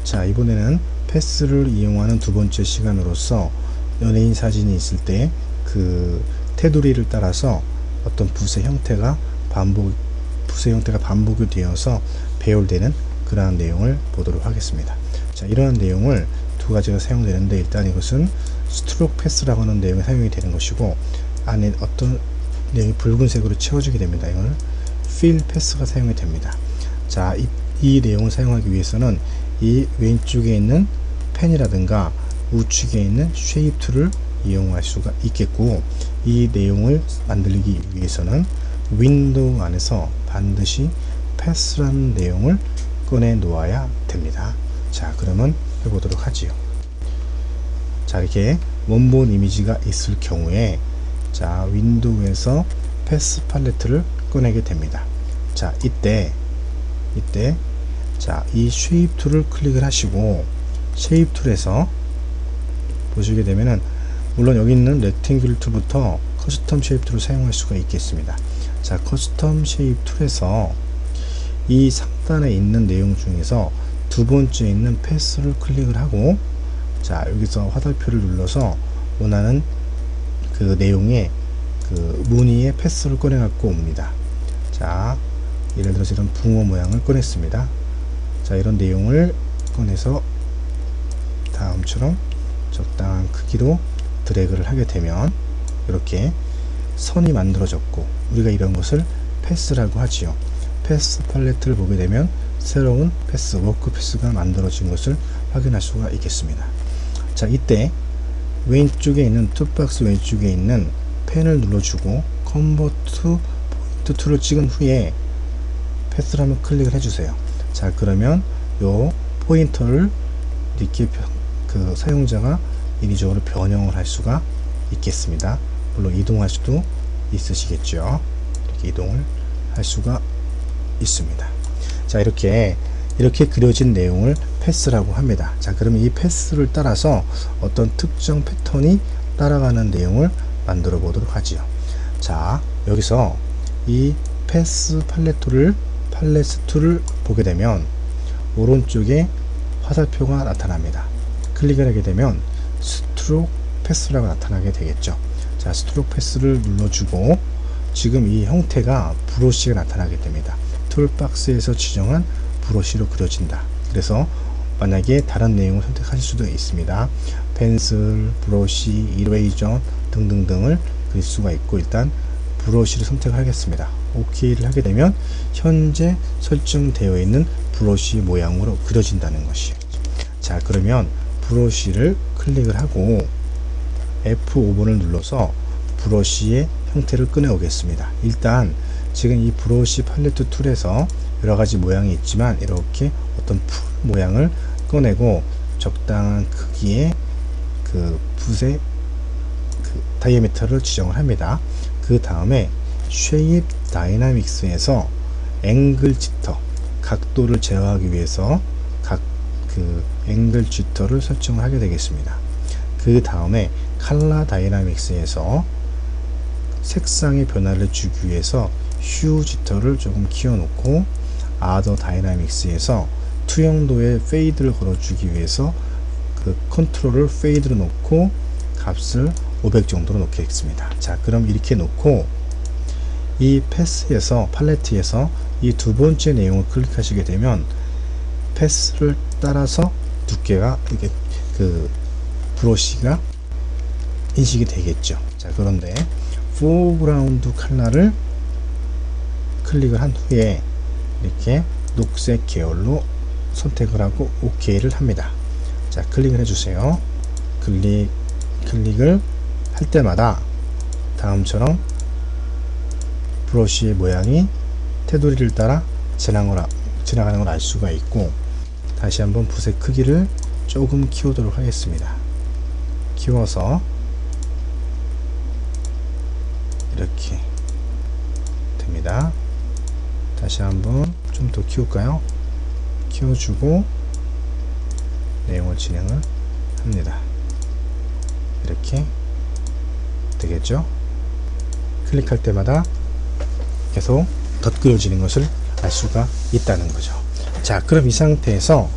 자, 이번에는 패스를 이용하는 두 번째 시간으로서 연예인 사진이 있을 때 그 테두리를 따라서 어떤 붓의 형태가 반복이 되어서 배열되는 그러한 내용을 보도록 하겠습니다. 자, 이러한 내용을 두 가지가 사용되는데, 일단 이것은 스트로크 패스라고 하는 내용이 사용이 되는 것이고, 안에 어떤 내용이 붉은색으로 채워지게 됩니다. 이거는 필 패스가 사용이 됩니다. 자, 이 내용을 사용하기 위해서는 이 왼쪽에 있는 펜이라든가 우측에 있는 쉐입 툴을 이용할 수가 있겠고, 이 내용을 만들기 위해서는 윈도우 안에서 반드시 패스라는 내용을 꺼내 놓아야 됩니다. 자, 그러면 해보도록 하지요. 자, 이렇게 원본 이미지가 있을 경우에, 자, 윈도우에서 패스 팔레트를 꺼내게 됩니다. 자, 이때 자, 이 쉐입 툴을 클릭을 하시고, 쉐입 툴에서 보시게 되면은, 물론 여기 있는 렉탱귤 툴부터 커스텀 쉐입 툴을 사용할 수가 있겠습니다. 자, 커스텀 쉐입 툴에서 이 상단에 있는 내용 중에서 두 번째 있는 패스를 클릭을 하고, 자, 여기서 화살표를 눌러서 원하는 그 내용의 그 무늬의 패스를 꺼내 갖고 옵니다. 자, 예를 들어서 이런 붕어 모양을 꺼냈습니다. 자, 이런 내용을 꺼내서 다음처럼 적당한 크기로 드래그를 하게 되면 이렇게 선이 만들어졌고, 우리가 이런 것을 패스라고 하지요. 패스 팔레트를 보게 되면 새로운 패스, 워크 패스가 만들어진 것을 확인할 수가 있겠습니다. 자, 이때 왼쪽에 있는 툴박스 왼쪽에 있는 펜을 눌러주고 컨버트 포인트 툴을 찍은 후에 패스를 한번 클릭을 해주세요. 자, 그러면 요 포인터를 이렇게 그 사용자가 인위적으로 변형을 할 수가 있겠습니다. 물론 이동할 수도 있으시겠죠. 이렇게 이동을 할 수가 있습니다. 자, 이렇게 그려진 내용을 패스라고 합니다. 자, 그러면 이 패스를 따라서 어떤 특정 패턴이 따라가는 내용을 만들어 보도록 하지요. 자, 여기서 이 패스 팔레트 툴을 보게 되면 오른쪽에 화살표가 나타납니다. 클릭을 하게 되면 스트로크 패스라고 나타나게 되겠죠. 자, 스트로크 패스를 눌러주고 지금 이 형태가 브러쉬가 나타나게 됩니다. 툴박스에서 지정한 브러쉬로 그려진다. 그래서 만약에 다른 내용을 선택하실 수도 있습니다. 펜슬, 브러쉬, 이레이저 등등등을 그릴 수가 있고, 일단 브러쉬를 선택하겠습니다. OK를 하게 되면 현재 설정되어 있는 브러쉬 모양으로 그려진다는 것이에요. 자, 그러면 브러쉬를 클릭을 하고 F5번을 눌러서 브러쉬의 형태를 꺼내 오겠습니다. 일단 지금 이 브러쉬 팔레트 툴에서 여러가지 모양이 있지만 이렇게 어떤 풀 모양을 꺼내고 적당한 크기의 그 붓의 그 다이아미터를 지정을 합니다. 그 다음에 쉐입 다이나믹스에서 앵글 지터, 각도를 제어하기 위해서 그 앵글 지터를 설정을 하게 되겠습니다. 그 다음에 컬러 다이나믹스에서 색상의 변화를 주기 위해서 휴 지터를 조금 키워놓고, 아더 다이나믹스에서 투영도의 페이드를 걸어주기 위해서 그 컨트롤을 페이드로 놓고 값을 500 정도로 놓겠습니다. 자, 그럼 이렇게 놓고 이 패스에서 팔레트에서 이 두 번째 내용을 클릭하시게 되면 패스를 따라서 두께가 이렇게 그 브러쉬가 인식이 되겠죠. 자, 그런데 포그라운드 컬러를 클릭을 한 후에 이렇게 녹색 계열로 선택을 하고 OK를 합니다. 자, 클릭을 해주세요. 클릭을 할 때마다 다음처럼 브러쉬의 모양이 테두리를 따라 지나가는 걸 알 수가 있고, 다시 한번 붓의 크기를 조금 키우도록 하겠습니다. 키워서 이렇게 됩니다. 다시 한번 좀 더 키울까요? 키워주고 내용을 진행을 합니다. 이렇게 되겠죠? 클릭할 때마다 계속 덧그려지는 것을 알 수가 있다는 거죠. 자, 그럼 이 상태에서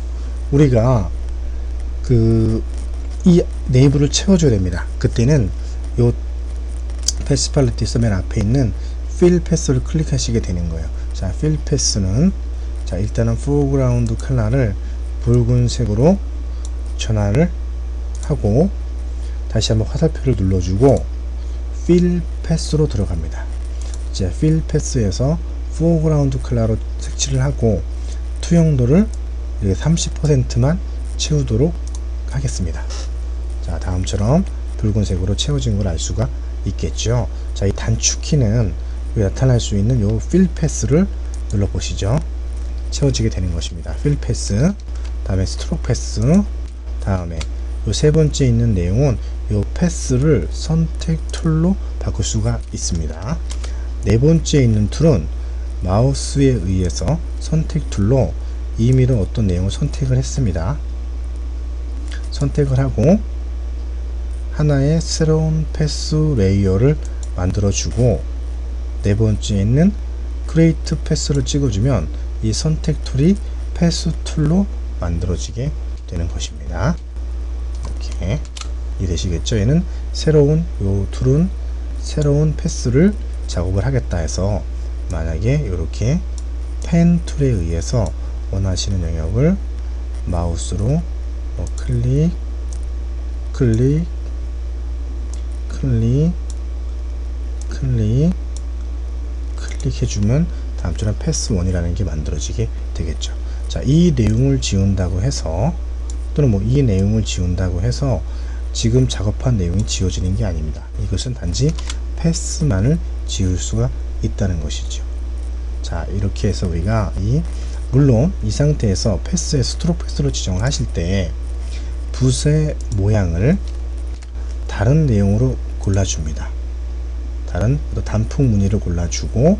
우리가 이 네이버를 채워줘야 됩니다. 그때는 요 패스 팔레트 맨 앞에 있는 필 패스를 클릭하시게 되는 거예요. 자, 필 패스는 자, 일단은 포그라운드 컬러를 붉은색으로 전환을 하고 다시 한번 화살표를 눌러주고 필 패스로 들어갑니다. 이제 필 패스에서 포그라운드 컬러로 색칠을 하고 투영도를 30%만 채우도록 하겠습니다. 자, 다음처럼 붉은색으로 채워진 걸 알 수가 있겠죠. 자, 이 단축키는 나타날 수 있는 요 필 패스를 눌러 보시죠. 채워지게 되는 것입니다. 필 패스, 다음에 스트로크 패스, 다음에 요 세 번째 있는 내용은 요 패스를 선택 툴로 바꿀 수가 있습니다. 네 번째 있는 툴은 마우스에 의해서 선택 툴로 임의로 어떤 내용을 선택을 했습니다. 선택을 하고 하나의 새로운 패스 레이어를 만들어 주고 네 번째에 있는 크리에이트 패스를 찍어주면 이 선택 툴이 패스 툴로 만들어지게 되는 것입니다. 이렇게 이해되시겠죠? 얘는 요 툴은 새로운 패스를 작업을 하겠다 해서 만약에 이렇게 펜 툴에 의해서 원하시는 영역을 마우스로 클릭 해주면 다음처럼 패스 1이라는 게 만들어지게 되겠죠. 자, 이 내용을 지운다고 해서 또는 이 내용을 지운다고 해서 지금 작업한 내용이 지워지는 게 아닙니다. 이것은 단지 패스만을 지울 수가 있다는 것이죠. 자, 이렇게 해서 우리가 물론 이 상태에서 패스의 스트로크 패스로 지정을 하실 때 붓의 모양을 다른 내용으로 골라줍니다. 다른 단풍 무늬를 골라주고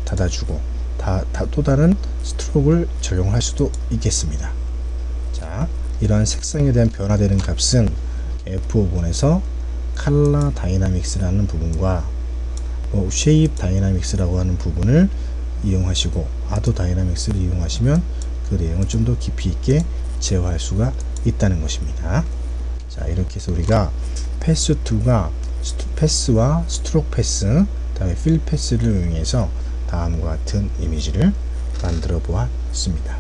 닫아주고 또 다른 스트로크를 적용할 수도 있겠습니다. 자, 이러한 색상에 대한 변화되는 값은 F5번에서 컬러 다이나믹스라는 부분과 쉐입 다이나믹스라고 하는 부분을 이용하시고 아도 다이나믹스를 이용하시면 그 내용을 좀 더 깊이 있게 제어할 수가 있다는 것입니다. 자, 이렇게 해서 우리가 패스 툴과 패스와 스트로크 패스, 다음에 필 패스를 이용해서 다음과 같은 이미지를 만들어 보았습니다.